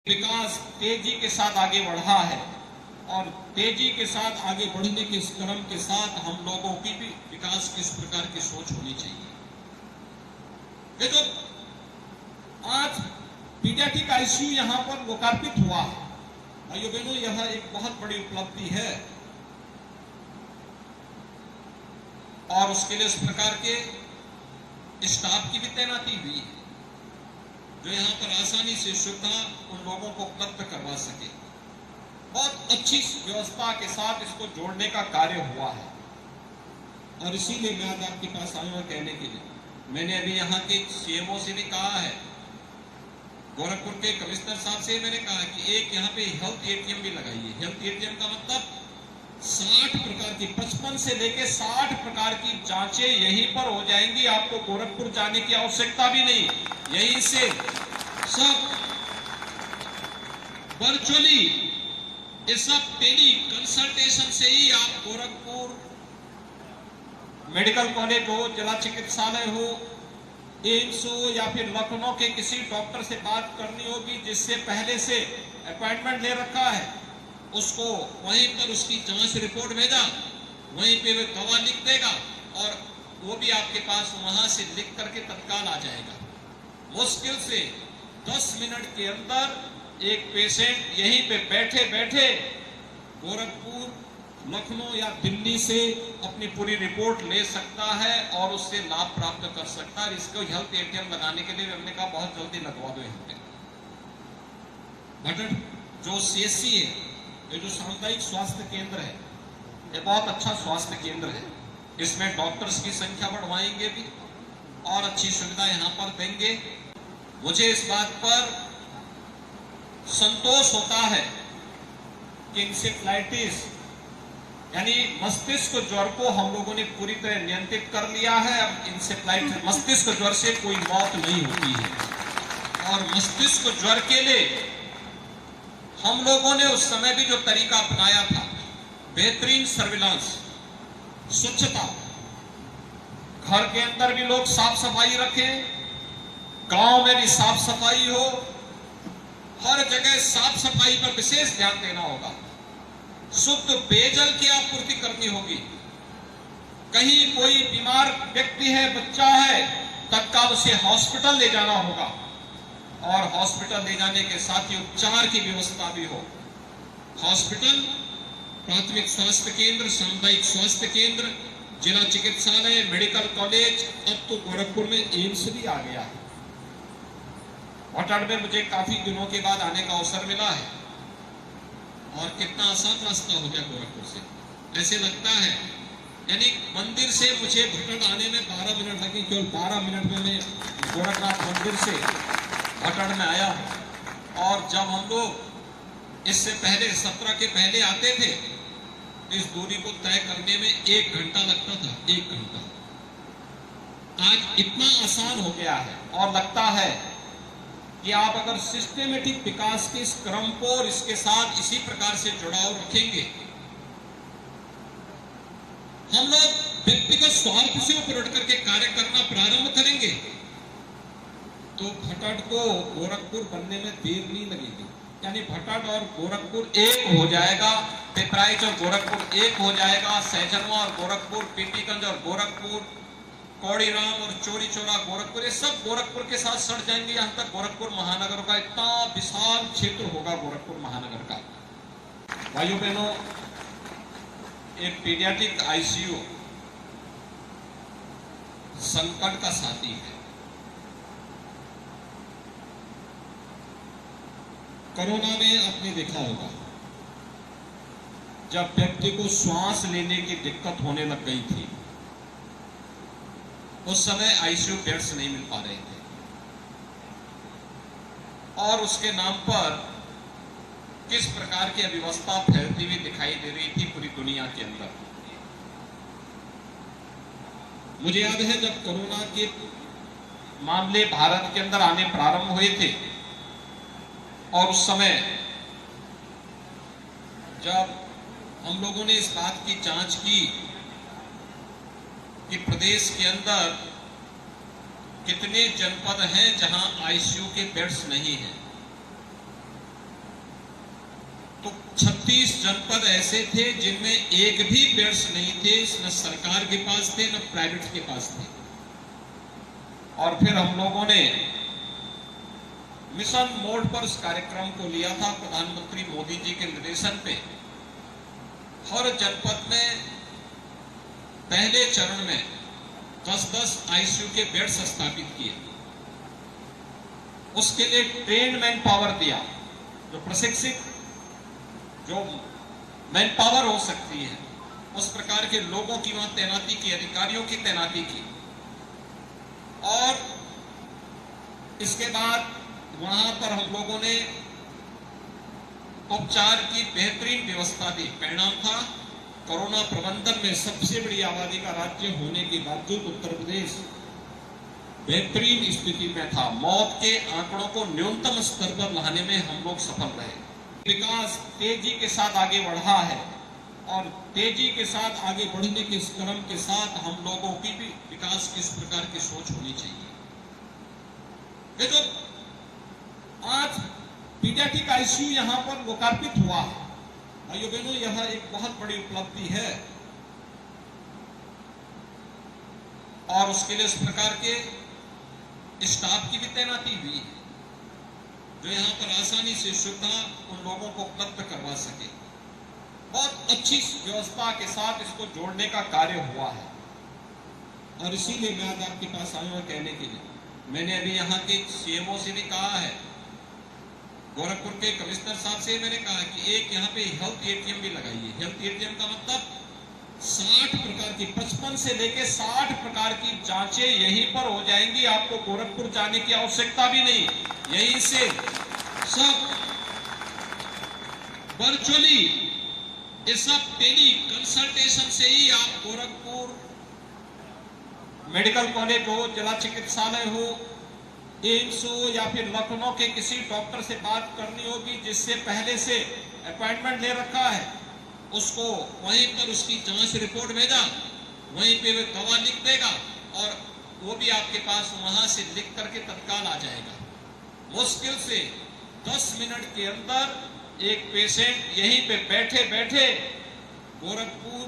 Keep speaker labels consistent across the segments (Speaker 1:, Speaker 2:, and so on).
Speaker 1: विकास तेजी के साथ आगे बढ़ा है और तेजी के साथ आगे बढ़ने के इस क्रम के साथ हम लोगों की भी विकास की इस प्रकार की सोच होनी चाहिए। ये जो आज पीडियाट्रिक आईसीयू यहां पर लोकार्पित हुआ है, भाइयों बहनों, यह एक बहुत बड़ी उपलब्धि है और उसके लिए इस प्रकार के स्टाफ की भी तैनाती हुई है जो यहां पर आसानी से सुविधा उन लोगों को उपलब्ध करवा सके। बहुत अच्छी व्यवस्था के साथ इसको जोड़ने का कार्य हुआ है और इसीलिए मैं आज आपके पास आया हूं कहने के लिए। मैंने अभी यहाँ के सीएमओ से भी कहा है, गोरखपुर के कमिश्नर साहब से मैंने कहा कि एक यहाँ पे हेल्थ एटीएम भी लगाइए। हेल्थ एटीएम का मतलब 60 प्रकार की 55 से लेके 60 प्रकार की जांचें यहीं पर हो जाएंगी। आपको गोरखपुर जाने की आवश्यकता भी नहीं, यहीं से सब वर्चुअली, ये सब टेली कंसल्टेशन से ही आप गोरखपुर मेडिकल कॉलेज हो, जिला चिकित्सालय हो, एम्स हो या फिर लखनऊ के किसी डॉक्टर से बात करनी होगी जिससे पहले से अपॉइंटमेंट ले रखा है, उसको वहीं पर उसकी जांच रिपोर्ट भेजा, वहीं पे वो दवा लिख देगा और वो भी आपके पास वहां से लिख करके तत्काल आ जाएगा। मुश्किल से 10 मिनट के अंदर एक पेशेंट यहीं पे बैठे बैठे गोरखपुर, लखनऊ या दिल्ली से अपनी पूरी रिपोर्ट ले सकता है और उससे लाभ प्राप्त कर सकता है। इसको हेल्थ एटीएम लगाने के लिए हमने कहा बहुत जल्दी लगवा दो। यहाँ पे भटट जो सीएससी है, ये जो सामुदायिक स्वास्थ्य केंद्र है, ये बहुत अच्छा स्वास्थ्य केंद्र है। इसमें डॉक्टर्स की संख्या बढ़वाएंगे भी और अच्छी सुविधा यहाँ पर देंगे। मुझे इस बात पर संतोष होता है कि इंसेफ्लाइटिस यानी मस्तिष्क ज्वर को हम लोगों ने पूरी तरह नियंत्रित कर लिया है। अब इंसेफ्लाइटिस मस्तिष्क ज्वर से कोई मौत नहीं होती है और मस्तिष्क ज्वर के लिए हम लोगों ने उस समय भी जो तरीका अपनाया था, बेहतरीन सर्विलांस, स्वच्छता, घर के अंदर भी लोग साफ सफाई रखें, गांव में भी साफ सफाई हो, हर जगह साफ सफाई पर विशेष ध्यान देना होगा। शुद्ध पेयजल की आपूर्ति करनी होगी। कहीं कोई बीमार व्यक्ति है, बच्चा है, तत्काल उसे हॉस्पिटल ले जाना होगा और हॉस्पिटल ले जाने के साथ ही उपचार की व्यवस्था भी हो। हॉस्पिटल, प्राथमिक स्वास्थ्य केंद्र, सामुदायिक स्वास्थ्य केंद्र, जिला चिकित्सालय, मेडिकल कॉलेज, अब तो गोरखपुर में एम्स भी आ गया है। भटड़ में मुझे काफी दिनों के बाद आने का अवसर मिला है और कितना आसान रास्ता हो गया गोरखपुर से। ऐसे लगता है यानी मंदिर से मुझे भटड़ आने में 12 मिनट लगे, केवल 12 मिनट में मैं गोरखनाथ मंदिर से भटड़ में आया। और जब हम लोग इससे पहले 17 के पहले आते थे, इस दूरी को तय करने में 1 घंटा लगता था, 1 घंटा। आज इतना आसान हो गया है और लगता है कि आप अगर सिस्टेमेटिक विकास के इस क्रम को और इसके साथ इसी प्रकार से जुड़ाव रखेंगे, हम लोग व्यक्तिगत स्वार्थ से ऊपर उठ करके कार्य करना प्रारंभ करेंगे तो भटड़ को गोरखपुर बनने में देर नहीं लगेगी। यानी भटड़ और गोरखपुर एक हो जाएगा, पिपराइच और गोरखपुर एक हो जाएगा, सहजनवा और गोरखपुर, पीपीगंज और गोरखपुर, कौड़ीराम और चोरी चौरा गोरखपुर, ये सब गोरखपुर के साथ सड़ जाएंगे। यहां तक गोरखपुर महानगर का इतना विशाल क्षेत्र होगा गोरखपुर महानगर का। भाइयों बहनों, एक पीडियाट्रिक आईसीयू संकट का साथी है। कोरोना में आपने देखा होगा, जब व्यक्ति को श्वास लेने की दिक्कत होने लग गई थी, उस समय आईसीयू बेड्स नहीं मिल पा रहे थे और उसके नाम पर किस प्रकार की अव्यवस्था फैलती हुई दिखाई दे रही थी पूरी दुनिया के अंदर। मुझे याद है जब कोरोना के मामले भारत के अंदर आने प्रारंभ हुए थे और उस समय जब हम लोगों ने इस बात की जांच की कि प्रदेश के अंदर कितने जनपद हैं जहां आईसीयू के बेड्स नहीं हैं, तो 36 जनपद ऐसे थे जिनमें एक भी बेड्स नहीं थे, न सरकार के पास थे न प्राइवेट के पास थे। और फिर हम लोगों ने मिशन मोड पर इस कार्यक्रम को लिया था। प्रधानमंत्री मोदी जी के निर्देशन पे हर जनपद में पहले चरण में 10-10 आईसीयू के बेड्स स्थापित किए। उसके लिए ट्रेन मैन पावर दिया, जो प्रशिक्षित जो मैन पावर हो सकती है उस प्रकार के लोगों की वहां तैनाती की, अधिकारियों की तैनाती की। और इसके बाद वहां पर हम लोगों ने उपचार की बेहतरीन व्यवस्था दी। परिणाम था कोरोना प्रबंधन में सबसे बड़ी आबादी का राज्य होने के बावजूद उत्तर प्रदेश बेहतरीन स्थिति में था। मौत के आंकड़ों को न्यूनतम स्तर पर लाने में हम लोग सफल रहे। विकास तेजी के साथ आगे बढ़ा है और तेजी के साथ आगे बढ़ने के इस क्रम के साथ हम लोगों की भी विकास की इस प्रकार की सोच होनी चाहिए। देखो, आज पीडियाट्रिक आईसीयू यहां पर लोकार्पित हुआ है। भाइयों बहनों, यह एक बहुत बड़ी उपलब्धि है और उसके लिए इस प्रकार के स्टाफ की भी तैनाती हुई है जो यहां पर आसानी से सुविधा उन लोगों को उपलब्ध करवा सके। बहुत अच्छी व्यवस्था के साथ इसको जोड़ने का कार्य हुआ है और इसीलिए मैं आज आपके पास आया हूं कहने के लिए। मैंने अभी यहाँ के सीएमओ से भी कहा है, गोरखपुर के कमिश्नर साहब से मैंने कहा कि एक यहाँ पे हेल्थ एटीएम भी लगाइए। हेल्थ एटीएम का मतलब 60 प्रकार की 55 से लेके 60 प्रकार की जांचें यहीं पर हो जाएंगी। आपको गोरखपुर जाने की आवश्यकता भी नहीं, यहीं से सब वर्चुअली, ये सब टेली कंसल्टेशन से ही आप गोरखपुर मेडिकल कॉलेज हो, जिला चिकित्सालय हो, एम्स हो या फिर लखनऊ के किसी डॉक्टर से बात करनी होगी जिससे पहले से अपॉइंटमेंट ले रखा है, उसको वहीं पर उसकी जांच रिपोर्ट भेजा, वहीं पे वो दवा लिख देगा और वो भी आपके पास वहां से लिख करके तत्काल आ जाएगा। मुश्किल से 10 मिनट के अंदर एक पेशेंट यहीं पे बैठे बैठे गोरखपुर,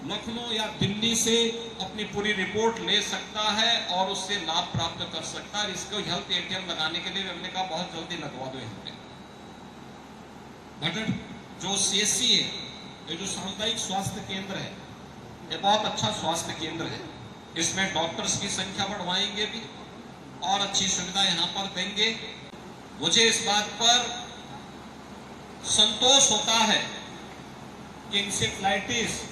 Speaker 1: लखनऊ या दिल्ली से अपनी पूरी रिपोर्ट ले सकता है और उससे लाभ प्राप्त कर सकता है। इसको हेल्थ एटीएम लगाने के लिए हमने कहा बहुत जल्दी लगवा दो। यहाँ पे बट जो सीएससी है, ये जो सामुदायिक स्वास्थ्य केंद्र है, ये बहुत अच्छा स्वास्थ्य केंद्र है। इसमें डॉक्टर्स की संख्या बढ़वाएंगे भी और अच्छी सुविधा यहाँ पर देंगे। मुझे इस बात पर संतोष होता है कि इंसेफ्लाइटिस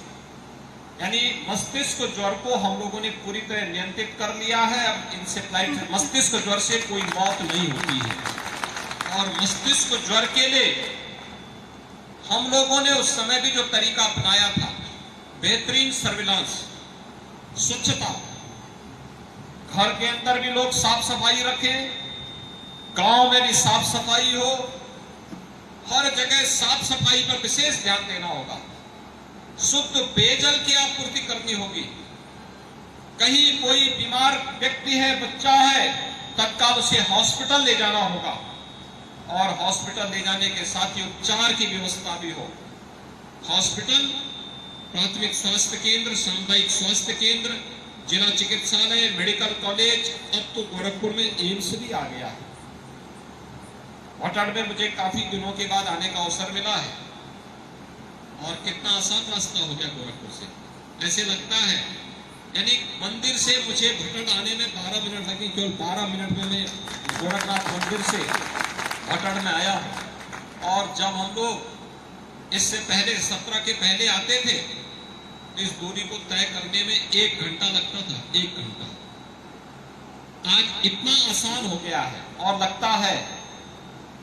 Speaker 1: यानी मस्तिष्क ज्वर को हम लोगों ने पूरी तरह नियंत्रित कर लिया है। अब इंसेफ्लाइटिस मस्तिष्क ज्वर से कोई मौत नहीं होती है और मस्तिष्क ज्वर के लिए हम लोगों ने उस समय भी जो तरीका अपनाया था, बेहतरीन सर्विलांस, स्वच्छता, घर के अंदर भी लोग साफ सफाई रखें, गांव में भी साफ सफाई हो, हर जगह साफ सफाई पर विशेष ध्यान देना होगा। शुद्ध पेयजल की आपूर्ति करनी होगी। कहीं कोई बीमार व्यक्ति है, बच्चा है, तत्काल उसे हॉस्पिटल ले जाना होगा और हॉस्पिटल ले जाने के साथ ही उपचार की व्यवस्था भी हो। हॉस्पिटल, प्राथमिक स्वास्थ्य केंद्र, सामुदायिक स्वास्थ्य केंद्र, जिला चिकित्सालय, मेडिकल कॉलेज, अब तो गोरखपुर में एम्स भी आ गया है। भटड़ में मुझे काफी दिनों के बाद आने का अवसर मिला है और कितना आसान रास्ता हो गया गोरखपुर से। ऐसे लगता है यानी मंदिर से मुझे भटड़ आने में 12 मिनट लगे, केवल 12 मिनट में मैं गोरखनाथ मंदिर से भटड़ में आया। और जब हम लोग इससे पहले 17 के पहले आते थे, इस दूरी को तय करने में 1 घंटा लगता था, 1 घंटा। आज इतना आसान हो गया है और लगता है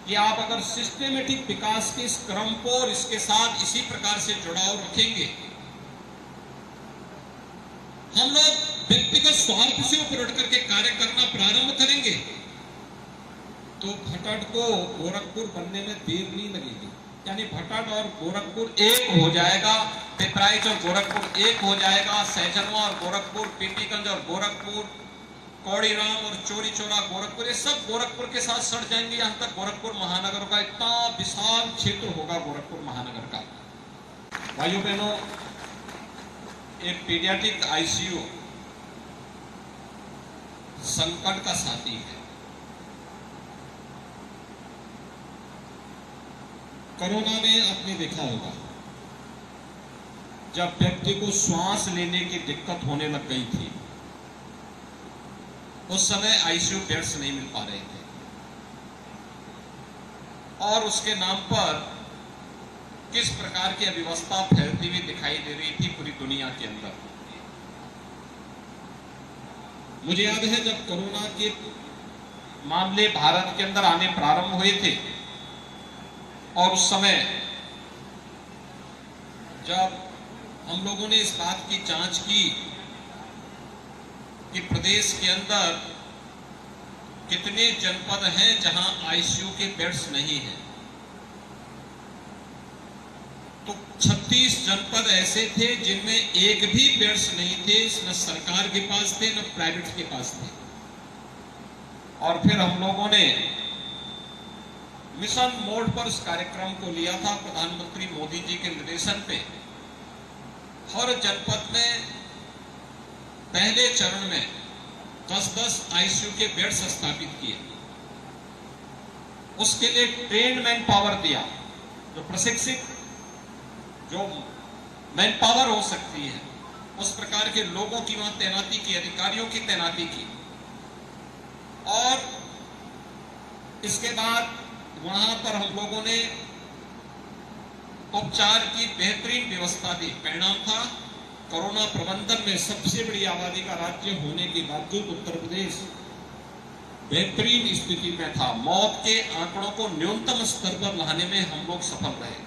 Speaker 1: कि आप अगर सिस्टेमेटिक विकास के इस क्रम को और इसके साथ इसी प्रकार से जुड़ाव रखेंगे, हम लोग व्यक्तिगत स्वार्थ से ऊपर उठ करके कार्य करना प्रारंभ करेंगे तो भटड़ को गोरखपुर बनने में देर नहीं लगेगी। यानी भटड़ और गोरखपुर एक हो जाएगा, पिपराइच और गोरखपुर एक हो जाएगा, सहजनवा और गोरखपुर, पीपीगंज और गोरखपुर, कौड़ीराम और चोरी चौरा गोरखपुर, ये सब गोरखपुर के साथ सड़ जाएंगे। यहां तक गोरखपुर महानगर का इतना विशाल क्षेत्र होगा गोरखपुर महानगर का। भाइयों बहनों, एक पीडियाट्रिक आईसीयू संकट का साथी है। कोरोना में आपने देखा होगा, जब व्यक्ति को श्वास लेने की दिक्कत होने लग गई थी, उस समय आईसीयू बेड्स नहीं मिल पा रहे थे और उसके नाम पर किस प्रकार की अव्यवस्था फैलती हुई दिखाई दे रही थी पूरी दुनिया के अंदर। मुझे याद है जब कोरोना के मामले भारत के अंदर आने प्रारंभ हुए थे और उस समय जब हम लोगों ने इस बात की जांच की कि प्रदेश के अंदर कितने जनपद हैं जहां आईसीयू के बेड्स नहीं हैं, तो 36 जनपद ऐसे थे जिनमें एक भी बेड्स नहीं थे, न सरकार के पास थे न प्राइवेट के पास थे। और फिर हम लोगों ने मिशन मोड पर इस कार्यक्रम को लिया था, प्रधानमंत्री मोदी जी के निर्देशन पे। हर जनपद में पहले चरण में 10-10 आईसीयू के बेड्स स्थापित किए। उसके लिए ट्रेन्ड मैन पावर दिया, जो प्रशिक्षित जो मैन पावर हो सकती है, उस प्रकार के लोगों की वहां तैनाती की, अधिकारियों की तैनाती की। और इसके बाद वहां पर हम लोगों ने उपचार की बेहतरीन व्यवस्था दी। परिणाम था, कोरोना प्रबंधन में सबसे बड़ी आबादी का राज्य होने के बावजूद उत्तर प्रदेश बेहतरीन स्थिति में था। मौत के आंकड़ों को न्यूनतम स्तर पर लाने में हम लोग सफल रहे।